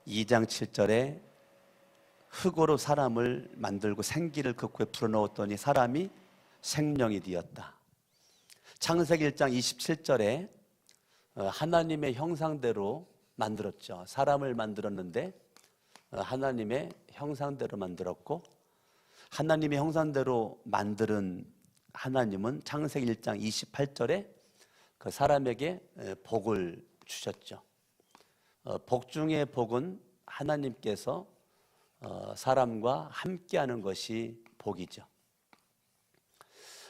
2장 7절에 흙으로 사람을 만들고 생기를 그 코에 불어넣었더니 사람이 생명이 되었다. 창세기 1장 27절에 하나님의 형상대로 만들었죠. 사람을 만들었는데 하나님의 형상대로 만들었고, 하나님의 형상대로 만드는 하나님은 창세기 1장 28절에 그 사람에게 복을 주셨죠. 복 중의 복은 하나님께서 사람과 함께하는 것이 복이죠.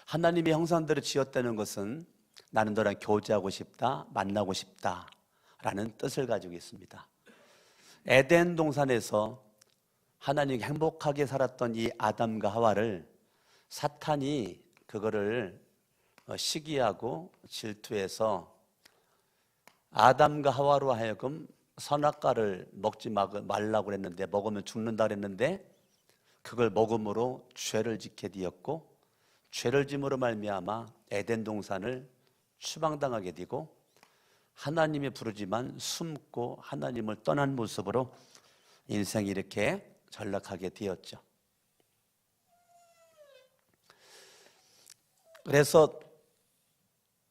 하나님의 형상대로 지었다는 것은 나는 너랑 교제하고 싶다, 만나고 싶다 라는 뜻을 가지고 있습니다. 에덴 동산에서 하나님이 행복하게 살았던 이 아담과 하와를 사탄이 그거를 시기하고 질투해서 아담과 하와로 하여금 선악과를 먹지 말라고 그랬는데, 먹으면 죽는다 그랬는데 그걸 먹음으로 죄를 짓게 되었고, 죄를 짐으로 말미암아 에덴 동산을 추방당하게 되고 하나님이 부르지만 숨고 하나님을 떠난 모습으로 인생이 이렇게 전락하게 되었죠. 그래서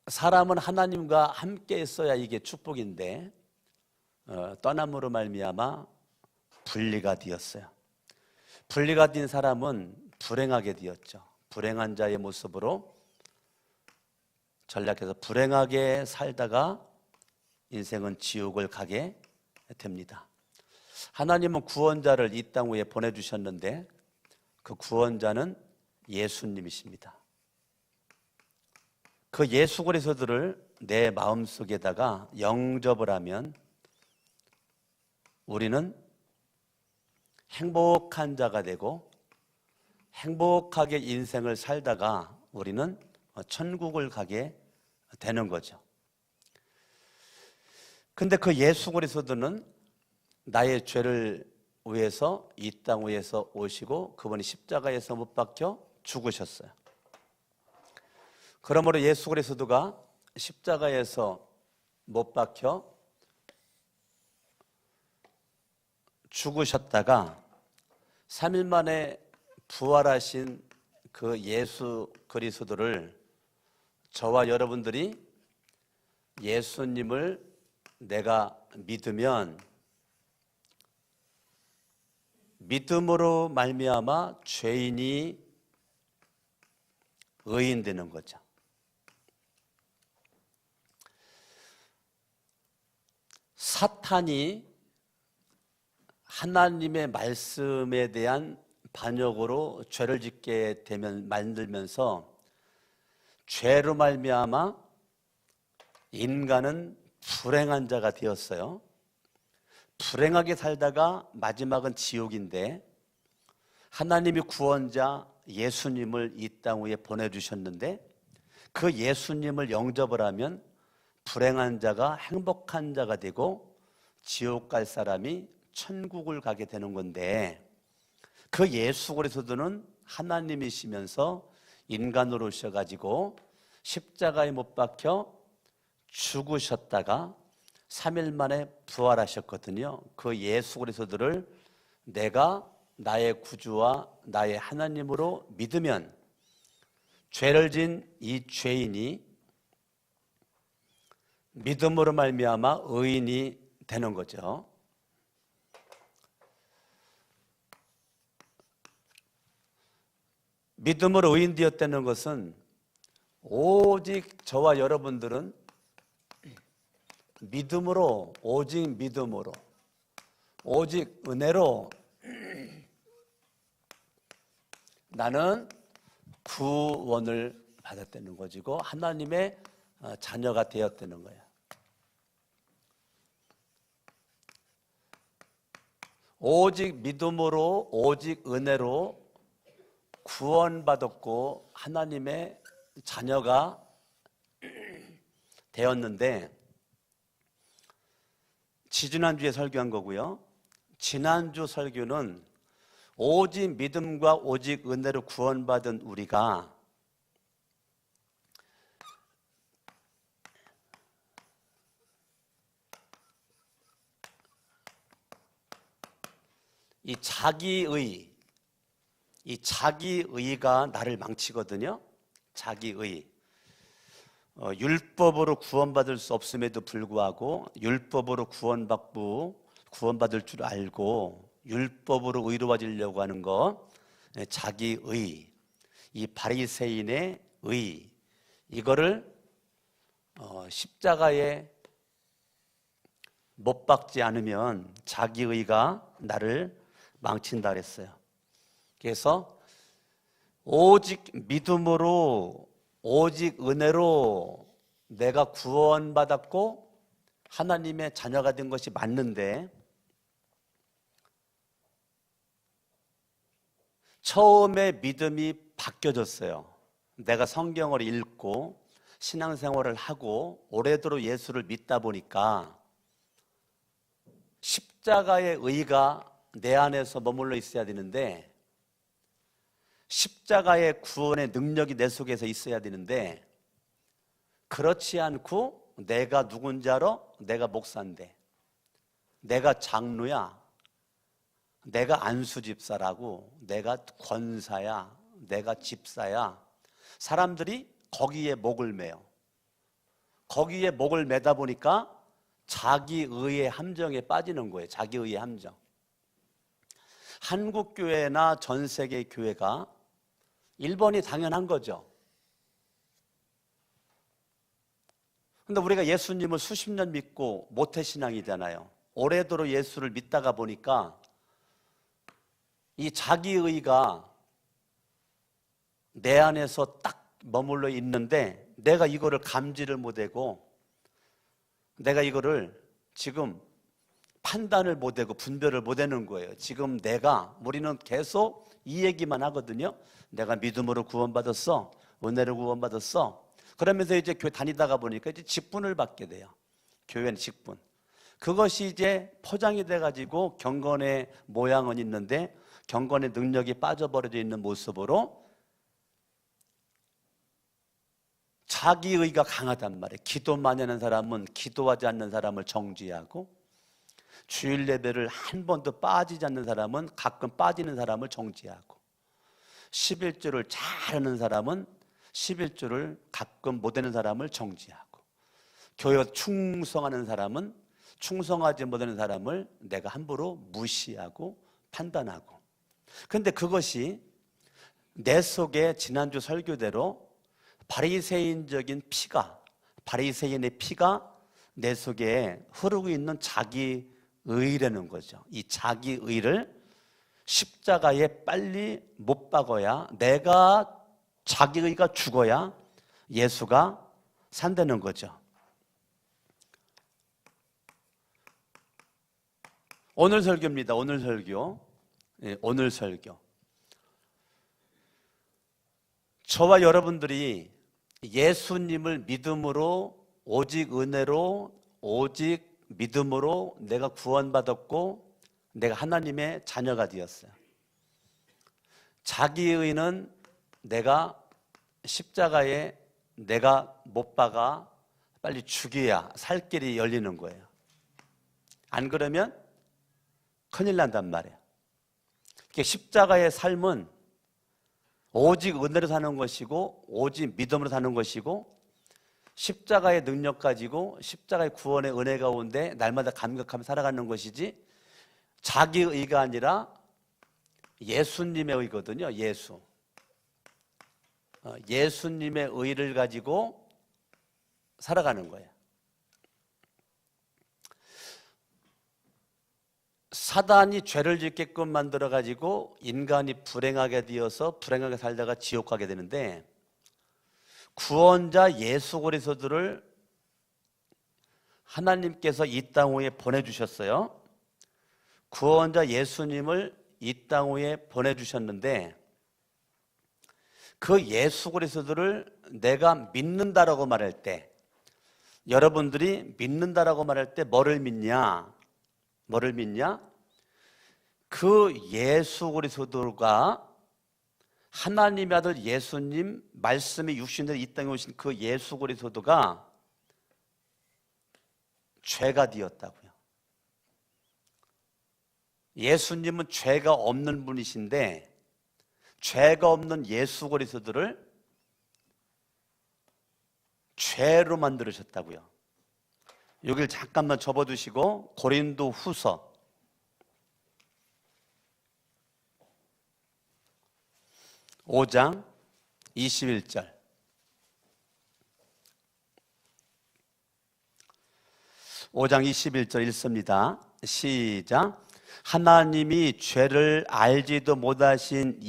사람은 하나님과 함께 있어야 이게 축복인데 떠남으로 말미암아 분리가 되었어요. 분리가 된 사람은 불행하게 되었죠. 불행한 자의 모습으로 전락해서 불행하게 살다가 인생은 지옥을 가게 됩니다. 하나님은 구원자를 이 땅 위에 보내주셨는데 그 구원자는 예수님이십니다. 그 예수 그리스도를 내 마음속에다가 영접을 하면 우리는 행복한 자가 되고 행복하게 인생을 살다가 우리는 천국을 가게 되는 거죠. 근데 그 예수 그리스도는 나의 죄를 위해서 이 땅 위에서 오시고 그분이 십자가에서 못 박혀 죽으셨어요. 그러므로 예수 그리스도가 십자가에서 못 박혀 죽으셨다가 3일 만에 부활하신 그 예수 그리스도를 저와 여러분들이 예수님을 내가 믿으면 믿음으로 말미암아 죄인이 의인되는 거죠. 사탄이 하나님의 말씀에 대한 반역으로 죄를 짓게 되면 만들면서 죄로 말미암아 인간은 불행한 자가 되었어요. 불행하게 살다가 마지막은 지옥인데 하나님이 구원자 예수님을 이 땅 위에 보내주셨는데 그 예수님을 영접을 하면 불행한 자가 행복한 자가 되고 지옥 갈 사람이 천국을 가게 되는 건데, 그 예수 그리스도는 하나님이시면서 인간으로 오셔가지고 십자가에 못 박혀 죽으셨다가 3일 만에 부활하셨거든요. 그 예수 그리스도를 내가 나의 구주와 나의 하나님으로 믿으면 죄를 진 이 죄인이 믿음으로 말미암아 의인이 되는 거죠. 믿음으로 의인 되었다는 것은 오직 저와 여러분들은 믿음으로, 오직 믿음으로, 오직 은혜로 나는 구원을 받았다는 것이고 하나님의 자녀가 되었다는 거예요. 오직 믿음으로, 오직 은혜로 구원받았고 하나님의 자녀가 되었는데, 지지난주에 설교한 거고요. 지난주 설교는 오직 믿음과 오직 은혜로 구원받은 우리가 이 자기의가 나를 망치거든요. 자기의. 율법으로 구원받을 수 없음에도 불구하고 율법으로 구원받을 줄 알고 율법으로 의로워지려고 하는 거, 자기의, 이 바리새인의 의, 이거를 십자가에 못 박지 않으면 자기의가 나를 망친다 그랬어요. 그래서 오직 믿음으로, 오직 은혜로 내가 구원받았고 하나님의 자녀가 된 것이 맞는데, 처음에 믿음이 바뀌어졌어요. 내가 성경을 읽고 신앙생활을 하고 오래도록 예수를 믿다 보니까 십자가의 의가 내 안에서 머물러 있어야 되는데, 십자가의 구원의 능력이 내 속에서 있어야 되는데, 그렇지 않고 내가 누군지 알아? 내가 목사인데, 내가 장로야, 내가 안수집사라고, 내가 권사야, 내가 집사야. 사람들이 거기에 목을 매요. 거기에 목을 매다 보니까 자기의의 함정에 빠지는 거예요. 자기의의 함정. 한국 교회나 전 세계 교회가 1번이 당연한 거죠. 근데 우리가 예수님을 수십 년 믿고 모태신앙이잖아요. 오래도록 예수를 믿다가 보니까 이 자기의가 내 안에서 딱 머물러 있는데, 내가 이거를 감지를 못하고, 내가 이거를 지금 판단을 못하고 분별을 못하는 거예요. 지금 우리는 계속 이 얘기만 하거든요. 내가 믿음으로 구원받았어, 은혜로 구원받았어. 그러면서 이제 교회 다니다가 보니까 이제 직분을 받게 돼요. 교회는 직분. 그것이 이제 포장이 돼가지고 경건의 모양은 있는데 경건의 능력이 빠져버려져 있는 모습으로 자기의가 강하단 말이에요. 기도 많이 하는 사람은 기도하지 않는 사람을 정죄하고, 주일 예배를 한 번도 빠지지 않는 사람은 가끔 빠지는 사람을 정죄하고, 11조를 잘하는 사람은 11조를 가끔 못하는 사람을 정죄하고, 교회 충성하는 사람은 충성하지 못하는 사람을 내가 함부로 무시하고 판단하고. 그런데 그것이 내 속에 지난주 설교대로 바리새인적인 바리새인의 피가 내 속에 흐르고 있는 자기의라는 거죠. 이 자기의를 십자가에 빨리 못 박아야, 내가 자기의가 죽어야 예수가 산다는 거죠. 오늘 설교입니다. 오늘 설교. 오늘 설교. 저와 여러분들이 예수님을 믿음으로, 오직 은혜로, 오직 믿음으로 내가 구원받았고 내가 하나님의 자녀가 되었어요. 자기의는 내가 십자가에 내가 못 박아 빨리 죽여야 살 길이 열리는 거예요. 안 그러면 큰일 난단 말이에요. 십자가의 삶은 오직 은혜로 사는 것이고, 오직 믿음으로 사는 것이고, 십자가의 능력 가지고 십자가의 구원의 은혜 가운데 날마다 감격하며 살아가는 것이지, 자기의가 아니라 예수님의 의거든요. 예수님의 의를 가지고 살아가는 거예요. 사단이 죄를 짓게끔 만들어 가지고 인간이 불행하게 되어서 불행하게 살다가 지옥 가게 되는데, 구원자 예수 그리스도를 하나님께서 이 땅 위에 보내주셨어요. 구원자 예수님을 이 땅 위에 보내주셨는데, 그 예수 그리스도를 내가 믿는다라고 말할 때, 여러분들이 믿는다라고 말할 때 뭐를 믿냐? 그 예수 그리스도가, 하나님의 아들 예수님, 말씀이 육신으로 이 땅에 오신 그 예수 그리스도가 죄가 되었다고요. 예수님은 죄가 없는 분이신데 죄가 없는 예수 그리스도를 죄로 만들으셨다고요. 여기를 잠깐만 접어두시고 고린도 후서 5장 21절. 5장 21절 읽습니다. 시작. 하나님이 죄를 알지도 못하신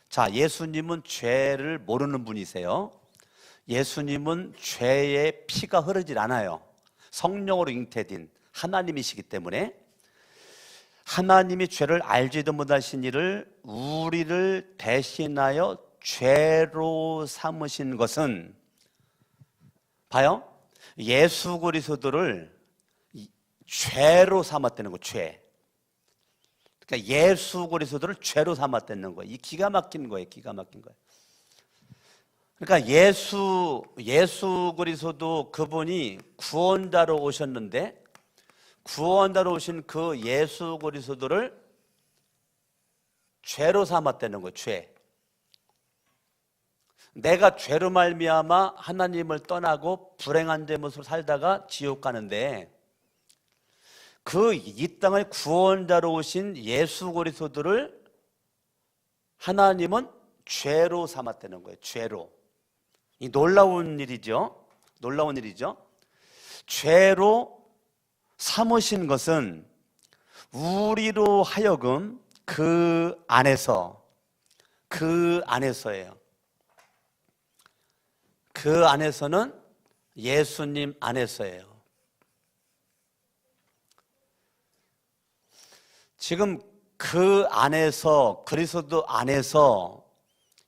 자, 예수님은 죄를 모르는 분이세요. 예수님은 죄의 피가 흐르질 않아요. 성령으로 잉태된 하나님이시기 때문에 하나님이 죄를 알지도 못하신 이를 우리를 대신하여 죄로 삼으신 것은, 봐요, 예수 그리스도를 죄로 삼았다는 거. 죄. 그러니까 예수 그리스도를 죄로 삼았다는 거예요. 이 기가 막힌 거예요. 기가 막힌 거예요. 그러니까 예수 그리스도 그분이 구원자로 오셨는데 구원자로 오신 그 예수 그리스도를 죄로 삼았다는 거예요. 죄. 내가 죄로 말미암아 하나님을 떠나고 불행한 모습으로 살다가 지옥 가는데 그 이 땅의 구원자로 오신 예수 그리스도를 하나님은 죄로 삼았다는 거예요. 죄로. 이 놀라운 일이죠. 놀라운 일이죠. 죄로 삼으신 것은 우리로 하여금 그 안에서예요. 그 안에서는 예수님 안에서예요. 지금 그 안에서, 그리스도 안에서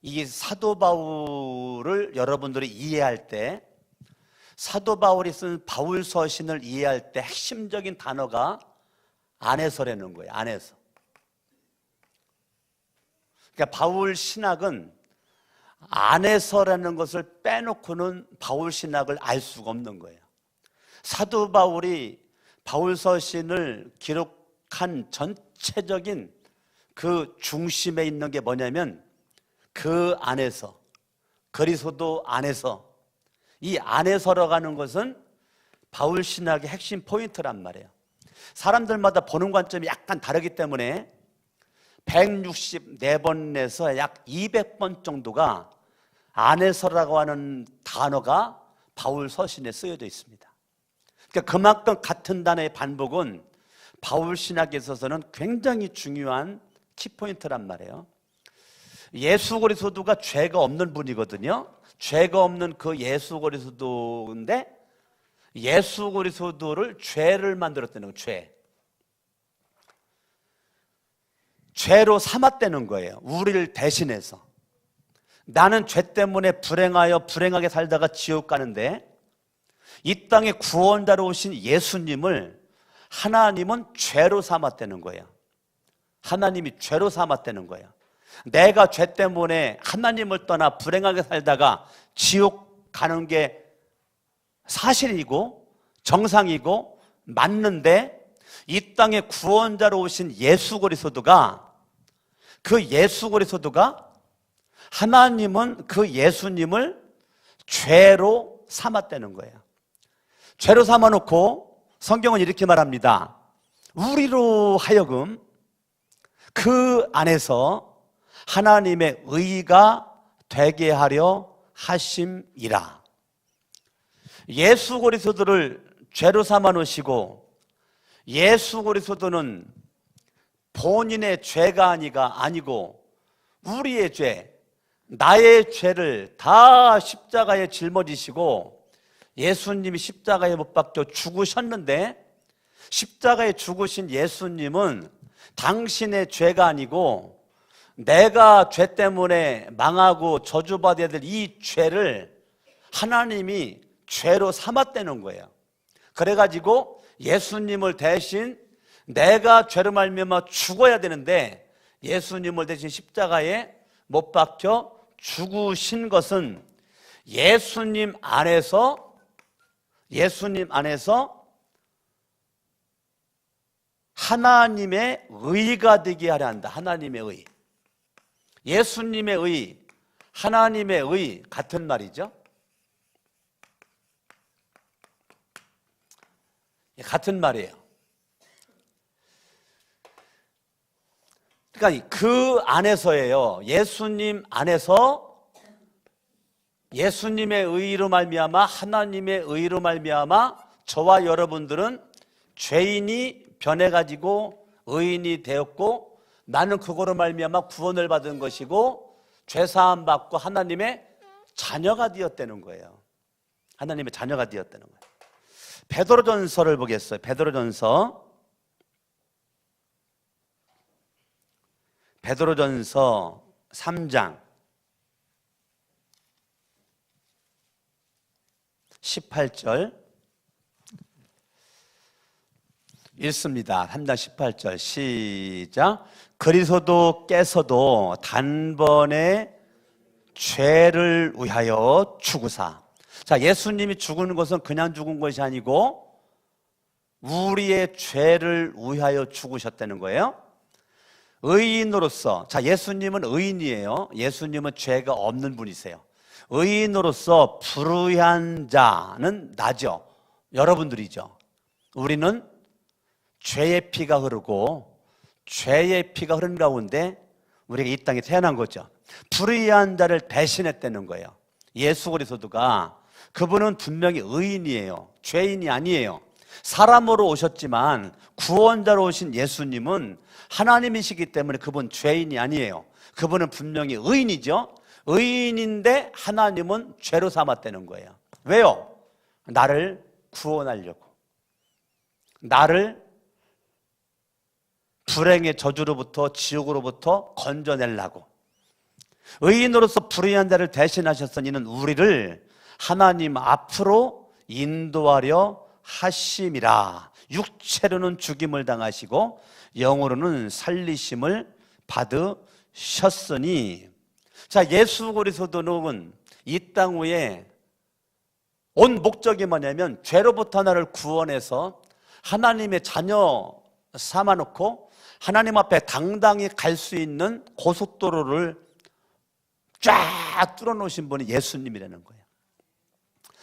이 사도 바울을 여러분들이 이해할 때, 사도 바울이 쓴 바울 서신을 이해할 때 핵심적인 단어가 안에서라는 거예요. 안에서. 그러니까 바울 신학은 안에서라는 것을 빼놓고는 바울 신학을 알 수가 없는 거예요. 사도 바울이 바울 서신을 기록한 전체적인 그 중심에 있는 게 뭐냐면 그 안에서, 그리스도 안에서, 이 안에서라고 하는 것은 바울 신학의 핵심 포인트란 말이에요. 사람들마다 보는 관점이 약간 다르기 때문에 164번에서 약 200번 정도가 안에서라고 하는 단어가 바울 서신에 쓰여져 있습니다. 그러니까 그만큼 같은 단어의 반복은 바울 신학에 있어서는 굉장히 중요한 키포인트란 말이에요. 예수 그리스도가 죄가 없는 분이거든요. 죄가 없는 그 예수 그리스도인데 예수 그리스도를 죄를 만들었다는 거예요. 죄로 삼았다는 거예요. 우리를 대신해서. 나는 죄 때문에 불행하게 살다가 지옥 가는데 이 땅에 구원자로 오신 예수님을 하나님은 죄로 삼았다는 거예요. 하나님이 죄로 삼았다는 거예요. 내가 죄 때문에 하나님을 떠나 불행하게 살다가 지옥 가는 게 사실이고 정상이고 맞는데 이 땅에 구원자로 오신 예수 그리스도가 하나님은 그 예수님을 죄로 삼았다는 거예요. 죄로 삼아놓고 성경은 이렇게 말합니다. 우리로 하여금 그 안에서 하나님의 의가 되게 하려 하심이라. 예수 그리스도를 죄로 삼아 놓으시고 예수 그리스도는 본인의 죄가 아니고 우리의 죄, 나의 죄를 다 십자가에 짊어지시고 예수님이 십자가에 못 박혀 죽으셨는데 십자가에 죽으신 예수님은 당신의 죄가 아니고 내가 죄 때문에 망하고 저주받아야 될 이 죄를 하나님이 죄로 삼았다는 거예요. 그래가지고 예수님을 대신 내가 죄로 말미암아 죽어야 되는데 예수님을 대신 십자가에 못 박혀 죽으신 것은 예수님 안에서 하나님의 의가 되게 하려 한다. 하나님의 의. 예수님의 의, 하나님의 의 같은 말이죠. 같은 말이에요. 그러니까 그 안에서예요. 예수님 안에서 예수님의 의로 말미암아 하나님의 의로 말미암아 저와 여러분들은 죄인이 변해가지고 의인이 되었고 나는 그거로 말미암아 구원을 받은 것이고 죄사함 받고 하나님의 자녀가 되었다는 거예요. 하나님의 자녀가 되었다는 거예요. 베드로전서를 보겠어요. 베드로전서 3장 18절 읽습니다. 3장 18절 시작. 그리스도께서도 단번에 죄를 위하여 죽으사. 자, 예수님이 죽은 것은 그냥 죽은 것이 아니고 우리의 죄를 위하여 죽으셨다는 거예요. 의인으로서, 자, 예수님은 의인이에요. 예수님은 죄가 없는 분이세요. 의인으로서 불의한 자는 나죠. 여러분들이죠. 우리는 죄의 피가 흐르고 죄의 피가 흐른 가운데 우리가 이 땅에 태어난 거죠. 불의한 자를 대신했다는 거예요. 예수 그리스도가, 그분은 분명히 의인이에요. 죄인이 아니에요. 사람으로 오셨지만 구원자로 오신 예수님은 하나님이시기 때문에 그분 죄인이 아니에요. 그분은 분명히 의인이죠. 의인인데 하나님은 죄로 삼았다는 거예요. 왜요? 나를 구원하려고, 나를 불행의 저주로부터, 지옥으로부터 건져내려고. 의인으로서 불의한 자를 대신하셨으니 이는 우리를 하나님 앞으로 인도하려 하심이라. 육체로는 죽임을 당하시고 영으로는 살리심을 받으셨으니. 자, 예수 그리스도는 이 땅 위에 온 목적이 뭐냐면 죄로부터 나를 구원해서 하나님의 자녀 삼아놓고 하나님 앞에 당당히 갈 수 있는 고속도로를 쫙 뚫어놓으신 분이 예수님이라는 거예요.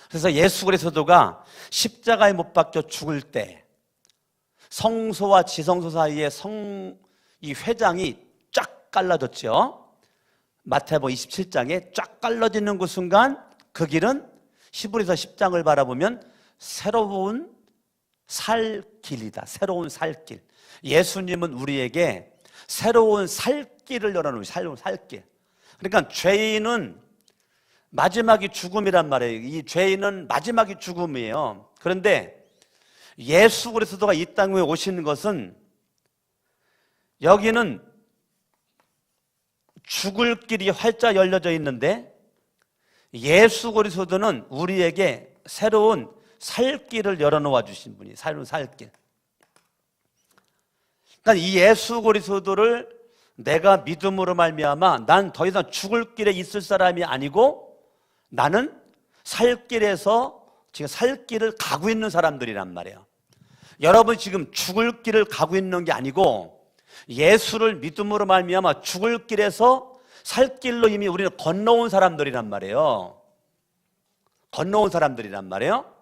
그래서 예수 그리스도가 십자가에 못 박혀 죽을 때 성소와 지성소 사이에 이 회장이 쫙 갈라졌죠. 마태복음 27장에 쫙 갈라지는 그 순간 그 길은 히브리서 10장을 바라보면 새로운 살 길이다. 새로운 살길. 예수님은 우리에게 새로운 살길을 열어놓은 새로운 살길. 그러니까 죄인은 마지막이 죽음이란 말이에요. 이 죄인은 마지막이 죽음이에요. 그런데 예수 그리스도가 이 땅에 오시는 것은 여기는 죽을 길이 활짝 열려져 있는데 예수 그리스도는 우리에게 새로운 살 길을 열어놓아 주신 분이 새로운 살 길. 그러니까 이 예수 그리스도를 내가 믿음으로 말미암아 난 더 이상 죽을 길에 있을 사람이 아니고 나는 살 길에서 지금 살 길을 가고 있는 사람들이란 말이에요. 여러분 지금 죽을 길을 가고 있는 게 아니고 예수를 믿음으로 말미암아 죽을 길에서 살 길로 이미 우리는 건너온 사람들이란 말이에요. 건너온 사람들이란 말이에요.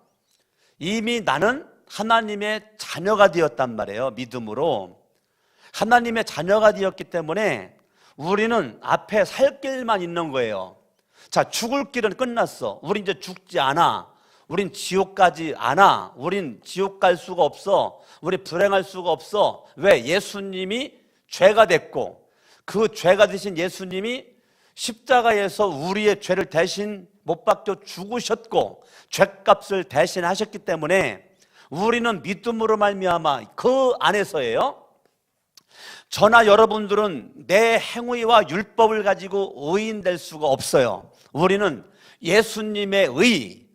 이미 나는 하나님의 자녀가 되었단 말이에요. 믿음으로 하나님의 자녀가 되었기 때문에 우리는 앞에 살 길만 있는 거예요. 자, 죽을 길은 끝났어. 우린 이제 죽지 않아. 우린 지옥 가지 않아. 우린 지옥 갈 수가 없어. 우리 불행할 수가 없어. 왜? 예수님이 죄가 됐고 그 죄가 되신 예수님이 십자가에서 우리의 죄를 대신 못 박혀 죽으셨고 죄값을 대신하셨기 때문에 우리는 믿음으로 말미암아 그 안에서예요. 저나 여러분들은 내 행위와 율법을 가지고 의인 될 수가 없어요. 우리는 예수님의 의,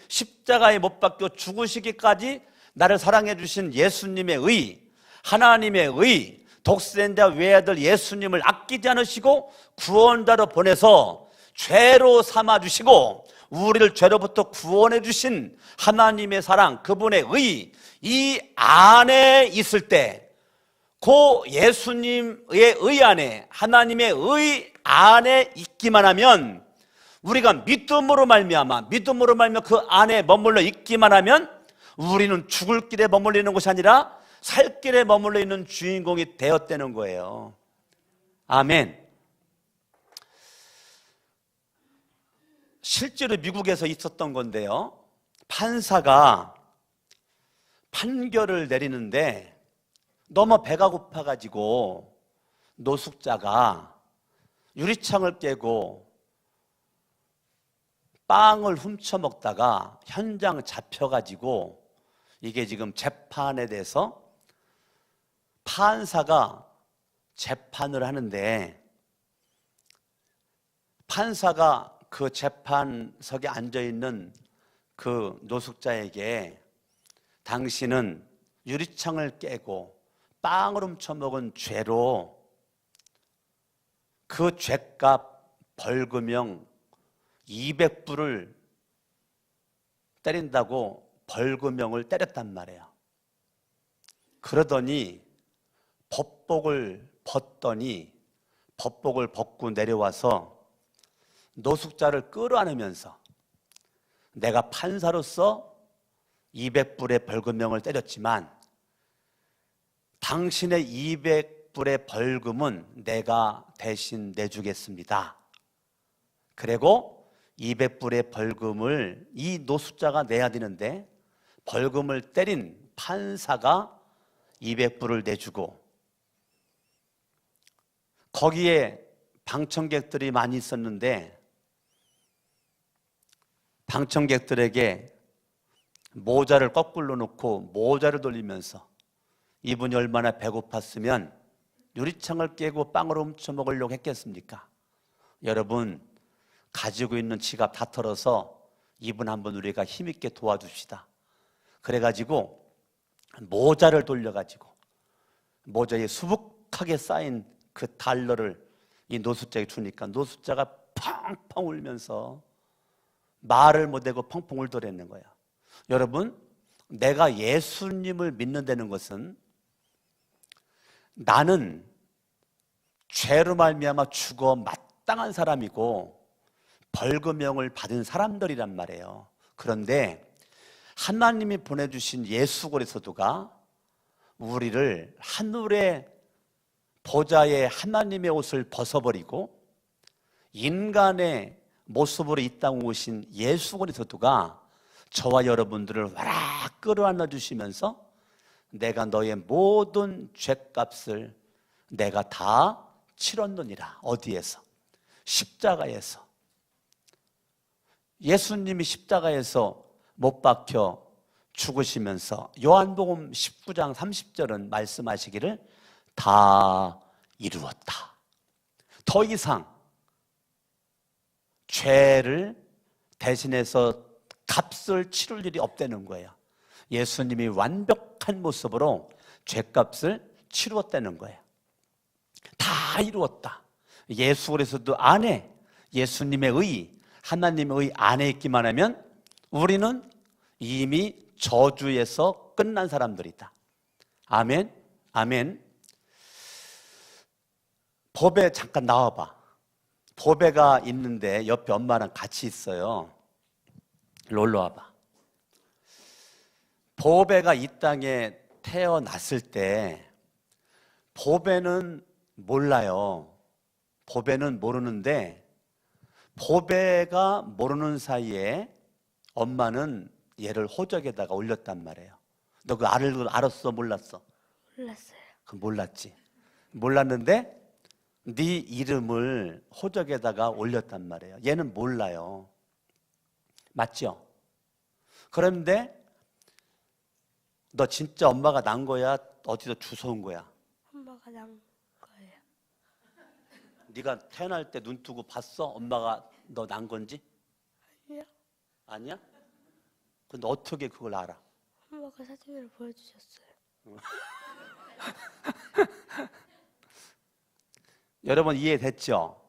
십자가에 못 박혀 죽으시기까지 나를 사랑해 주신 예수님의 의, 하나님의 의, 독생자 외아들 예수님을 아끼지 않으시고 구원자로 보내서 죄로 삼아 주시고 우리를 죄로부터 구원해 주신 하나님의 사랑, 그분의 의, 이 안에 있을 때, 그 예수님의 의 안에, 하나님의 의 안에 있기만 하면, 우리가 믿음으로 말미암아 그 안에 머물러 있기만 하면 우리는 죽을 길에 머물리는 것이 아니라 살 길에 머물러 있는 주인공이 되었다는 거예요. 아멘. 실제로 미국에서 있었던 건데요, 판사가 판결을 내리는데 너무 배가 고파가지고 노숙자가 유리창을 깨고 빵을 훔쳐 먹다가 현장 잡혀가지고 이게 지금 재판에 대해서 판사가 재판을 하는데, 판사가 그 재판석에 앉아있는 그 노숙자에게 당신은 유리창을 깨고 빵을 훔쳐 먹은 죄로 그 죄값 벌금형 200불을 때린다고 벌금형을 때렸단 말이에요. 그러더니 법복을 벗고 내려와서 노숙자를 끌어안으면서 내가 판사로서 200불의 벌금형을 때렸지만 당신의 200불의 벌금은 내가 대신 내주겠습니다. 그리고 200불의 벌금을 이 노숙자가 내야 되는데 벌금을 때린 판사가 200불을 내주고, 거기에 방청객들이 많이 있었는데 방청객들에게 모자를 거꾸로 놓고 모자를 돌리면서 이분이 얼마나 배고팠으면 유리창을 깨고 빵을 훔쳐 먹으려고 했겠습니까? 여러분, 가지고 있는 지갑 다 털어서 이분 한번 우리가 힘있게 도와줍시다. 그래가지고 모자를 돌려가지고 모자에 수북하게 쌓인 그 달러를 이 노숙자에게 주니까 노숙자가 펑펑 울면서 말을 못하고 펑펑 울더랬는 거야. 여러분, 내가 예수님을 믿는다는 것은 나는 죄로 말미암아 죽어 마땅한 사람이고 벌금형을 받은 사람들이란 말이에요. 그런데 하나님이 보내주신 예수 그리스도가 우리를 하늘의 보좌의 하나님의 옷을 벗어버리고 인간의 모습으로 이 땅에 오신 예수 그리스도가 저와 여러분들을 와락 끌어안아 주시면서 내가 너의 모든 죄값을 내가 다 치렀느니라. 어디에서? 십자가에서. 예수님이 십자가에서 못 박혀 죽으시면서 요한복음 19장 30절은 말씀하시기를 다 이루었다. 더 이상 죄를 대신해서 값을 치를 일이 없다는 거예요. 예수님이 완벽한 모습으로 죄값을 치루었다는 거예요. 다 이루었다. 예수 그리스도 안에 예수님의 의, 하나님의 의 안에 있기만 하면 우리는 이미 저주에서 끝난 사람들이다. 아멘, 아멘. 보배 잠깐 나와봐. 보배가 있는데 옆에 엄마랑 같이 있어요. 놀러 와봐. 보배가 이 땅에 태어났을 때 보배는 몰라요. 보배는 모르는데 보배가 모르는 사이에 엄마는 얘를 호적에다가 올렸단 말이에요. 너 그거 알았어? 몰랐어? 몰랐어요. 그 몰랐지. 몰랐는데 네 이름을 호적에다가 올렸단 말이에요. 얘는 몰라요. 맞죠? 그런데 너 진짜 엄마가 난 거야? 어디서 주워온 거야? 엄마가 난 거예요. 네가 태어날 때 눈 뜨고 봤어? 엄마가 너 난 건지? 아니요. 아니야? 근데 어떻게 그걸 알아? 엄마가 사진으로 보여주셨어요. 여러분 이해됐죠?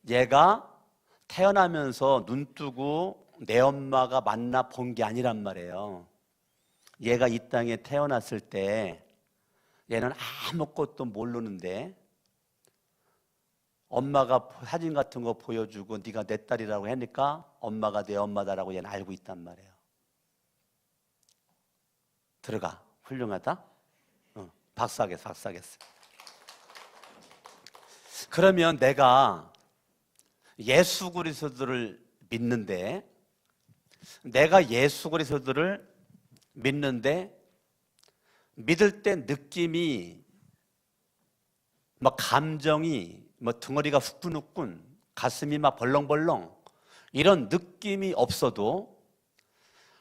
얘가 태어나면서 눈 뜨고 내 엄마가 만나 본 게 아니란 말이에요. 얘가 이 땅에 태어났을 때 얘는 아무것도 모르는데 엄마가 사진 같은 거 보여주고 네가 내 딸이라고 하니까 엄마가 내 엄마다라고 얘는 알고 있단 말이에요. 들어가. 훌륭하다. 박수하겠어, 박수하겠어. 그러면 내가 예수 그리스도를 믿는데, 믿을 때 느낌이, 막 감정이, 등어리가 후끈후끈, 가슴이 막 벌렁벌렁 이런 느낌이 없어도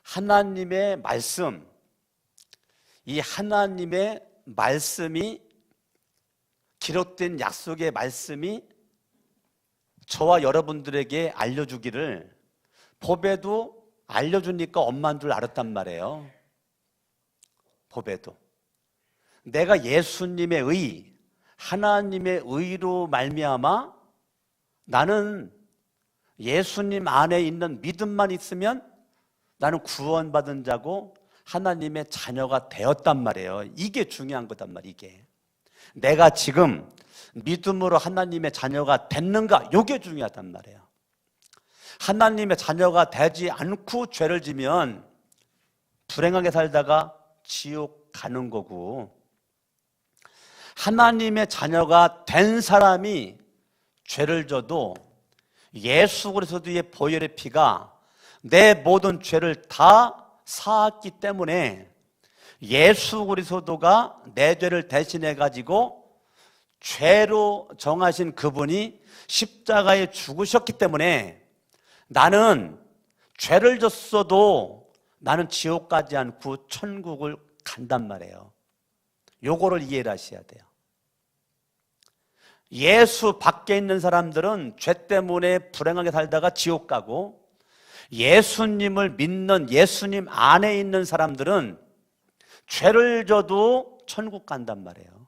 하나님의 말씀, 이 하나님의 말씀이, 기록된 약속의 말씀이 저와 여러분들에게 알려주기를, 보배도 알려주니까 엄마인 줄 알았단 말이에요. 보배도 내가 예수님의 의, 하나님의 의로 말미암아 나는 예수님 안에 있는 믿음만 있으면 나는 구원받은 자고 하나님의 자녀가 되었단 말이에요. 이게 중요한 거단 말이에요. 이게 내가 지금 믿음으로 하나님의 자녀가 됐는가, 이게 중요하단 말이에요. 하나님의 자녀가 되지 않고 죄를 지면 불행하게 살다가 지옥 가는 거고, 하나님의 자녀가 된 사람이 죄를 져도 예수 그리스도의 보혈의 피가 내 모든 죄를 다 사았기 때문에 예수 그리스도가 내 죄를 대신해 가지고 죄로 정하신 그분이 십자가에 죽으셨기 때문에 나는 죄를 졌어도 나는 지옥 가지 않고 천국을 간단 말이에요. 요거를 이해를 하셔야 돼요. 예수 밖에 있는 사람들은 죄 때문에 불행하게 살다가 지옥 가고, 예수님을 믿는 예수님 안에 있는 사람들은 죄를 져도 천국 간단 말이에요.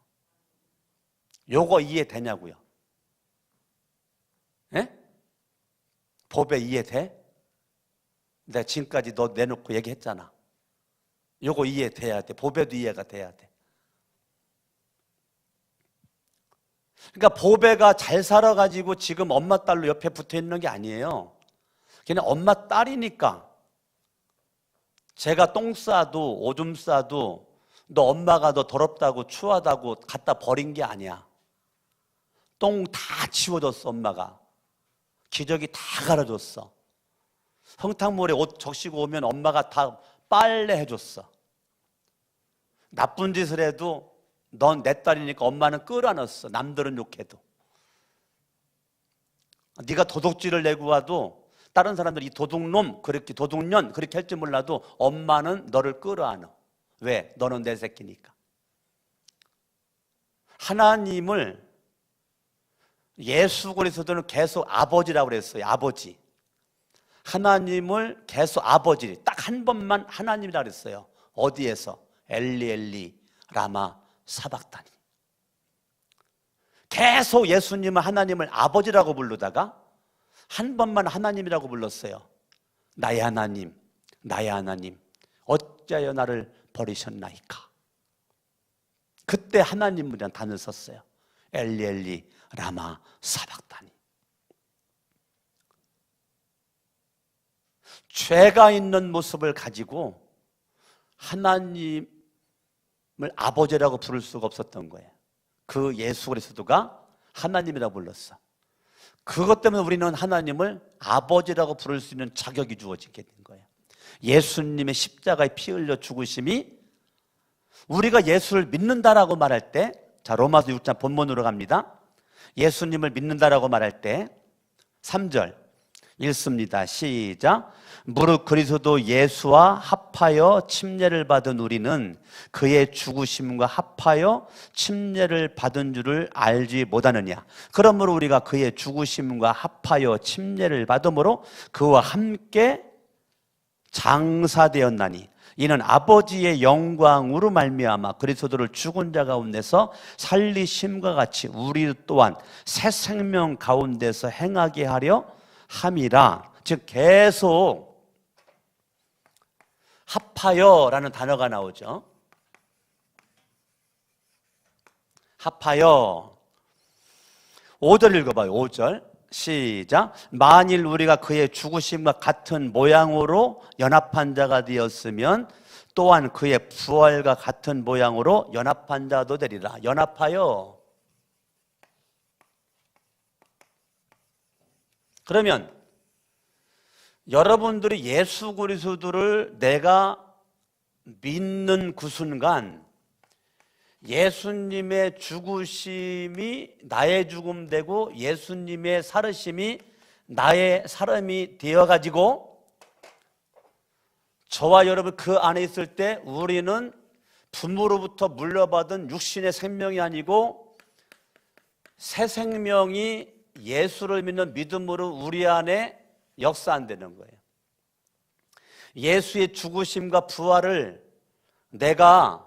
요거 이해되냐고요? 예? 법에 이해돼? 내가 지금까지 너 내놓고 얘기했잖아. 요거 이해돼야 돼. 법에도 이해가 돼야 돼. 그러니까 보배가 잘 살아가지고 지금 엄마 딸로 옆에 붙어 있는 게 아니에요. 그냥 엄마 딸이니까 제가 똥 싸도 오줌 싸도 너 엄마가 너 더럽다고 추하다고 갖다 버린 게 아니야. 똥 다 치워줬어. 엄마가 기저귀 다 갈아줬어. 성탕물에 옷 적시고 오면 엄마가 다 빨래 해줬어. 나쁜 짓을 해도 넌 내 딸이니까 엄마는 끌어안았어. 남들은 욕해도. 네가 도둑질을 내고 와도 다른 사람들이 이 도둑놈, 그렇게 도둑년 그렇게 할지 몰라도 엄마는 너를 끌어안아. 왜? 너는 내 새끼니까. 하나님을, 예수 그리스도는 계속 아버지라고 그랬어요. 아버지. 하나님을 계속 아버지, 딱 한 번만 하나님이라고 그랬어요. 어디에서? 엘리 엘리 라마 사박다니. 계속 예수님은 하나님을 아버지라고 부르다가 한 번만 하나님이라고 불렀어요. 나의 하나님, 나의 하나님, 어찌하여 나를 버리셨나이까. 그때 하나님이라는 단어를 썼어요. 엘리 엘리 라마 사박다니. 죄가 있는 모습을 가지고 하나님을 아버지라고 부를 수가 없었던 거예요. 그 예수 그리스도가 하나님이라고 불렀어. 그것 때문에 우리는 하나님을 아버지라고 부를 수 있는 자격이 주어지게 된 거예요. 예수님의 십자가에 피 흘려 죽으심이, 우리가 예수를 믿는다라고 말할 때, 자 로마서 6장 본문으로 갑니다. 예수님을 믿는다라고 말할 때 3절 읽습니다. 시작. 무릇 그리스도 예수와 합하여 침례를 받은 우리는 그의 죽으심과 합하여 침례를 받은 줄을 알지 못하느냐. 그러므로 우리가 그의 죽으심과 합하여 침례를 받음으로 그와 함께 장사되었나니 이는 아버지의 영광으로 말미암아 그리스도를 죽은 자 가운데서 살리심과 같이 우리 또한 새 생명 가운데서 행하게 하려 함이라. 즉 계속 합하여라는 단어가 나오죠. 합하여. 5절 읽어봐요. 5절 시작. 만일 우리가 그의 죽으심과 같은 모양으로 연합한 자가 되었으면 또한 그의 부활과 같은 모양으로 연합한 자도 되리라. 연합하여. 그러면 여러분들이 예수 그리스도를 내가 믿는 그 순간 예수님의 죽으심이 나의 죽음 되고 예수님의 살으심이 나의 살음이 되어가지고 저와 여러분 그 안에 있을 때 우리는 부모로부터 물려받은 육신의 생명이 아니고 새 생명이 예수를 믿는 믿음으로 우리 안에 역사한다는 거예요. 예수의 죽으심과 부활을 내가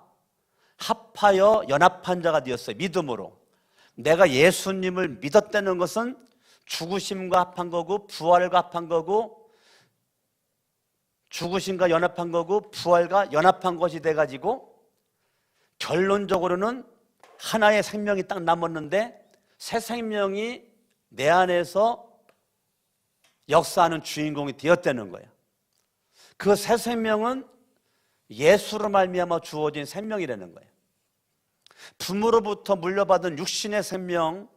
합하여 연합한 자가 되었어요. 믿음으로. 내가 예수님을 믿었다는 것은 죽으심과 합한 거고 부활과 합한 거고 죽으심과 연합한 거고 부활과 연합한 것이 돼가지고 결론적으로는 하나의 생명이 딱 남았는데 새 생명이 내 안에서 역사하는 주인공이 되었다는 거예요. 그 새 생명은 예수로 말미암아 주어진 생명이라는 거예요. 부모로부터 물려받은 육신의 생명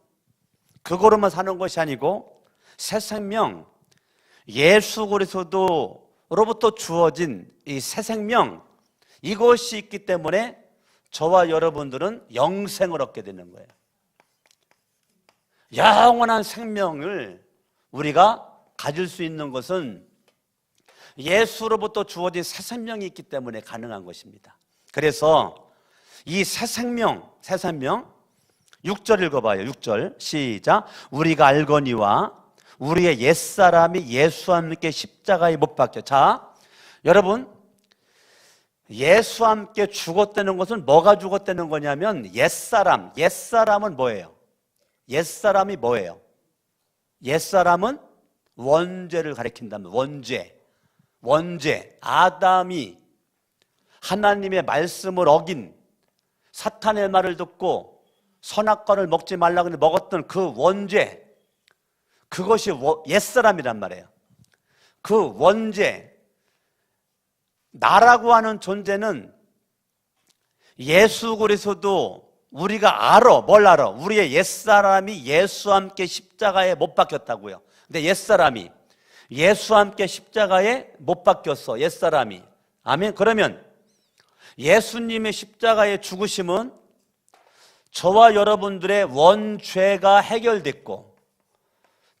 그거로만 사는 것이 아니고 새 생명 예수 그리스도로부터 주어진 이 새 생명 이것이 있기 때문에 저와 여러분들은 영생을 얻게 되는 거예요. 영원한 생명을 우리가 가질 수 있는 것은 예수로부터 주어진 새 생명이 있기 때문에 가능한 것입니다. 그래서 이 새 생명 6절 읽어봐요. 6절 시작. 우리가 알거니와 우리의 옛사람이 예수와 함께 십자가에 못 박혀. 자, 여러분 예수와 함께 죽었다는 것은 뭐가 죽었다는 거냐면 옛사람은 뭐예요? 옛사람이 뭐예요? 옛사람은 원죄를 가리킨다면 원죄 아담이 하나님의 말씀을 어긴 사탄의 말을 듣고 선악과를 먹지 말라고 먹었던 그 원죄 그것이 옛사람이란 말이에요. 그 원죄 나라고 하는 존재는 예수 그리스도 우리가 알아. 뭘 알아? 우리의 옛사람이 예수와 함께 십자가에 못 박혔다고요. 근데 옛사람이 예수와 함께 십자가에 못 박혔어. 옛사람이. 아멘. 그러면 예수님의 십자가의 죽으심은 저와 여러분들의 원죄가 해결됐고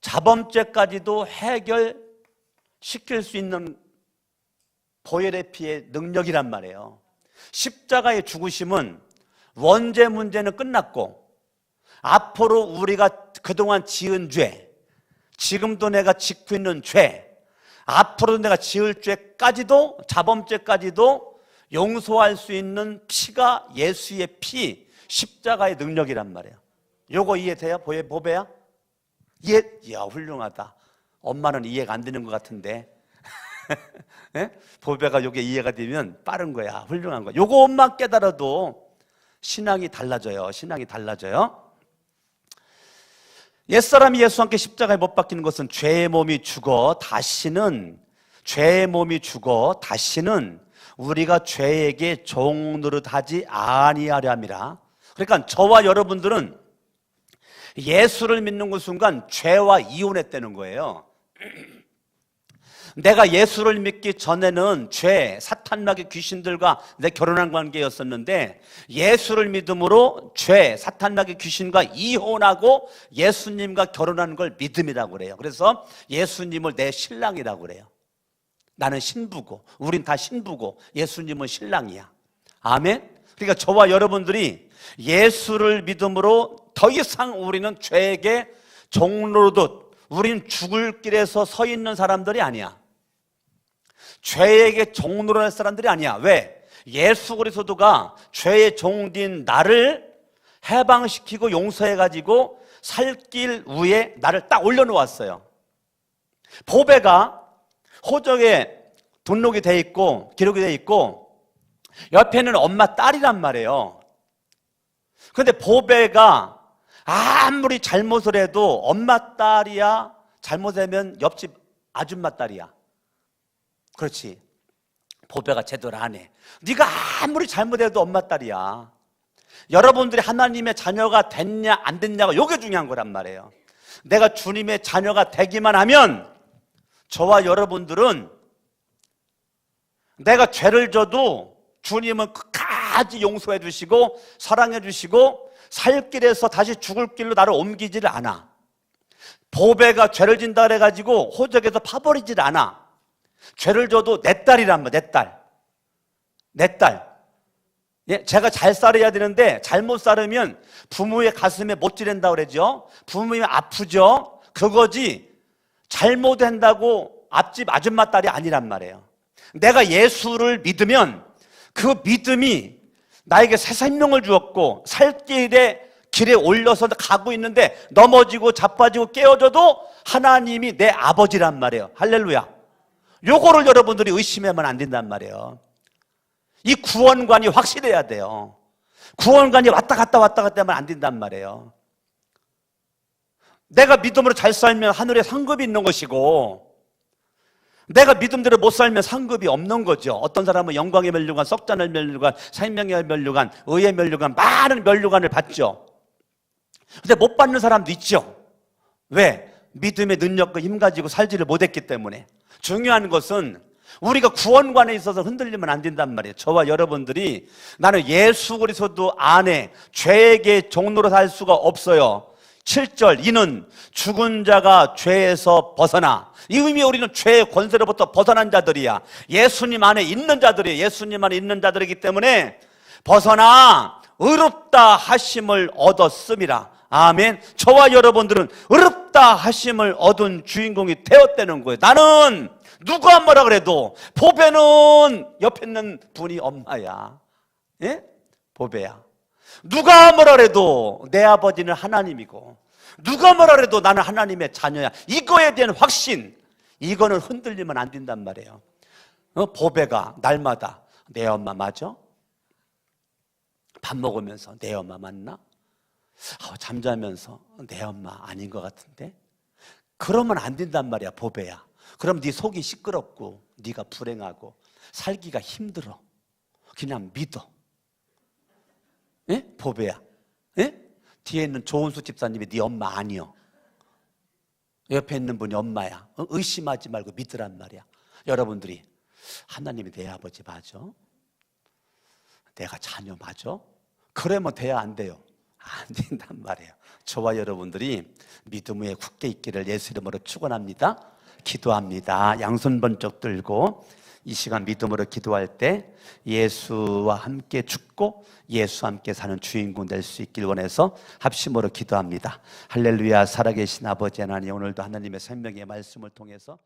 자범죄까지도 해결시킬 수 있는 보혈의 피의 능력이란 말이에요. 십자가의 죽으심은 원죄 문제는 끝났고 앞으로 우리가 그동안 지은 죄 지금도 내가 짓고 있는 죄 앞으로도 내가 지을 죄까지도 자범죄까지도 용서할 수 있는 피가 예수의 피 십자가의 능력이란 말이에요. 요거 이해돼요? 보배야? 이야 훌륭하다. 엄마는 이해가 안 되는 것 같은데 네? 보배가 요게 이해가 되면 빠른 거야. 훌륭한 거야. 요것만 깨달아도 신앙이 달라져요. 옛사람이 예수와 함께 십자가에 못 박히는 것은 죄의 몸이 죽어 다시는 우리가 죄에게 종 노릇하지 아니하려 함이라. 그러니까 저와 여러분들은 예수를 믿는 그 순간 죄와 이혼했다는 거예요. 내가 예수를 믿기 전에는 죄, 사탄마귀 귀신들과 내 결혼한 관계였었는데 예수를 믿음으로 죄, 사탄마귀 귀신과 이혼하고 예수님과 결혼하는 걸 믿음이라고 그래요. 그래서 예수님을 내 신랑이라고 그래요. 나는 신부고 우린 다 신부고 예수님은 신랑이야. 아멘. 그러니까 저와 여러분들이 예수를 믿음으로 더 이상 우리는 죄에게 종로듯 우린 죽을 길에서 서 있는 사람들이 아니야. 죄에게 종노릇할 사람들이 아니야. 왜? 예수 그리스도가 죄의 종된 나를 해방시키고 용서해가지고 살 길 위에 나를 딱 올려놓았어요. 보배가 호적에 등록이 돼 있고 기록이 돼 있고 옆에는 엄마 딸이란 말이에요. 그런데 보배가 아무리 잘못을 해도 엄마 딸이야, 잘못하면 옆집 아줌마 딸이야. 그렇지. 보배가 제대로 안 해. 네가 아무리 잘못해도 엄마 딸이야. 여러분들이 하나님의 자녀가 됐냐 안 됐냐가 이게 중요한 거란 말이에요. 내가 주님의 자녀가 되기만 하면 저와 여러분들은 내가 죄를 져도 주님은 끝까지 용서해 주시고 사랑해 주시고 살 길에서 다시 죽을 길로 나를 옮기지를 않아. 보배가 죄를 진다 그래가지고 호적에서 파버리질 않아. 죄를 져도 내 딸이란 말이야. 내 딸. 예, 제가 잘 살아야 되는데 잘못 살으면 부모의 가슴에 못 지른다고 그러죠. 부모님이 아프죠. 그거지 잘못한다고 앞집 아줌마 딸이 아니란 말이에요. 내가 예수를 믿으면 그 믿음이 나에게 새 생명을 주었고 살 길에 올려서 가고 있는데 넘어지고 자빠지고 깨어져도 하나님이 내 아버지란 말이에요. 할렐루야. 요거를 여러분들이 의심하면 안 된단 말이에요. 이 구원관이 확실해야 돼요. 구원관이 왔다 갔다 하면 안 된단 말이에요. 내가 믿음으로 잘 살면 하늘에 상급이 있는 것이고 내가 믿음대로 못 살면 상급이 없는 거죠. 어떤 사람은 영광의 면류관, 썩자는 면류관, 생명의 면류관, 의의 면류관, 많은 면류관을 받죠. 근데 못 받는 사람도 있죠. 왜? 믿음의 능력과 힘 가지고 살지를 못했기 때문에. 중요한 것은 우리가 구원관에 있어서 흔들리면 안 된단 말이에요. 저와 여러분들이 나는 예수 그리스도 안에 죄에게 종로로 살 수가 없어요. 7절 이는 죽은 자가 죄에서 벗어나, 이 의미에 우리는 죄의 권세로부터 벗어난 자들이야. 예수님 안에 있는 자들이에요. 예수님 안에 있는 자들이기 때문에 벗어나 의롭다 하심을 얻었음이라. 아멘. 저와 여러분들은 의롭다 하심을 얻은 주인공이 되었다는 거예요. 나는 누가 뭐라 그래도 보배는 옆에 있는 분이 엄마야. 예? 보배야. 누가 뭐라 그래도 내 아버지는 하나님이고 누가 뭐라 그래도 나는 하나님의 자녀야. 이거에 대한 확신, 이거는 흔들리면 안 된단 말이에요. 보배가 날마다 내 엄마 맞아? 밥 먹으면서 내 엄마 맞나? 잠자면서 내 엄마 아닌 것 같은데? 그러면 안 된단 말이야. 보배야. 그럼 네 속이 시끄럽고 네가 불행하고 살기가 힘들어. 그냥 믿어. 예? 보배야. 예? 뒤에 있는 조은수 집사님이 네 엄마 아니여. 옆에 있는 분이 엄마야. 의심하지 말고 믿으란 말이야. 여러분들이 하나님이 내 아버지 맞아? 내가 자녀 맞아? 그러면 돼야 안 돼요? 안 된단 말이에요. 저와 여러분들이 믿음 위에 굳게 있기를 예수 이름으로 축원합니다. 기도합니다. 양손 번쩍 들고 이 시간 믿음으로 기도할 때 예수와 함께 죽고 예수와 함께 사는 주인공 될 수 있길 원해서 합심으로 기도합니다. 할렐루야. 살아계신 아버지 하나님, 오늘도 하나님의 생명의 말씀을 통해서